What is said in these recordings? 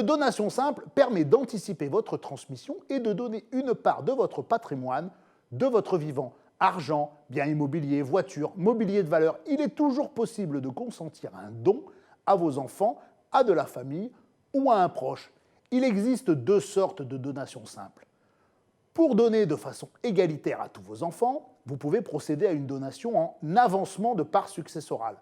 Une donation simple permet d'anticiper votre transmission et de donner une part de votre patrimoine, de votre vivant. Argent, biens immobiliers, voitures, mobilier de valeur, il est toujours possible de consentir un don à vos enfants, à de la famille ou à un proche. Il existe deux sortes de donations simples. Pour donner de façon égalitaire à tous vos enfants, vous pouvez procéder à une donation en avancement de part successorale.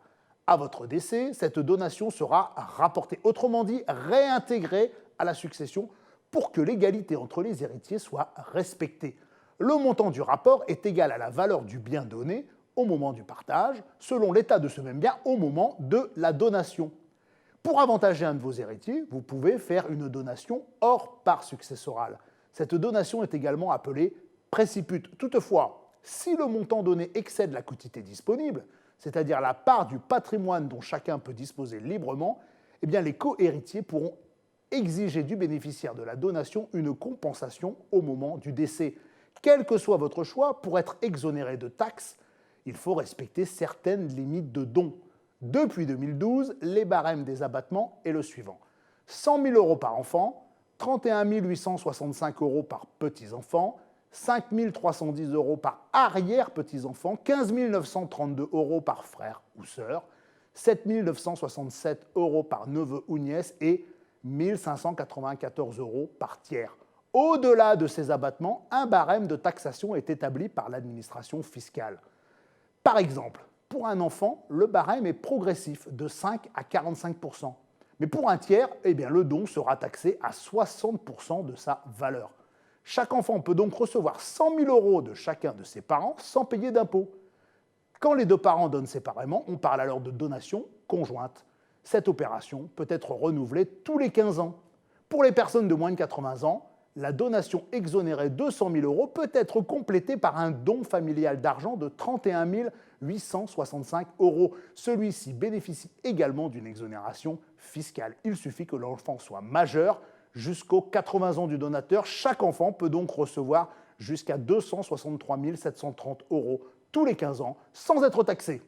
À votre décès, cette donation sera rapportée, autrement dit réintégrée à la succession pour que l'égalité entre les héritiers soit respectée. Le montant du rapport est égal à la valeur du bien donné au moment du partage, selon l'état de ce même bien au moment de la donation. Pour avantager un de vos héritiers, vous pouvez faire une donation hors part successorale. Cette donation est également appelée précipute. Toutefois, si le montant donné excède la quotité disponible, c'est-à-dire la part du patrimoine dont chacun peut disposer librement, eh bien les co-héritiers pourront exiger du bénéficiaire de la donation une compensation au moment du décès. Quel que soit votre choix, pour être exonéré de taxes, il faut respecter certaines limites de dons. Depuis 2012, les barèmes des abattements est le suivant. 100 000 € par enfant, 31 865 € par petits-enfants, 5 310 € par arrière-petits-enfants, 15 932 € par frère ou sœur, 7 967 € par neveu ou nièce et 1 594 € par tiers. Au-delà de ces abattements, un barème de taxation est établi par l'administration fiscale. Par exemple, pour un enfant, le barème est progressif de 5 à 45 %. Mais pour un tiers, eh bien, le don sera taxé à 60 % de sa valeur. Chaque enfant peut donc recevoir 100 000 € de chacun de ses parents sans payer d'impôts. Quand les deux parents donnent séparément, on parle alors de donation conjointe. Cette opération peut être renouvelée tous les 15 ans. Pour les personnes de moins de 80 ans, la donation exonérée de 100 000 € peut être complétée par un don familial d'argent de 31 865 €. Celui-ci bénéficie également d'une exonération fiscale. Il suffit que l'enfant soit majeur jusqu'aux 80 ans du donateur. Chaque enfant peut donc recevoir jusqu'à 263 730 € tous les 15 ans sans être taxé.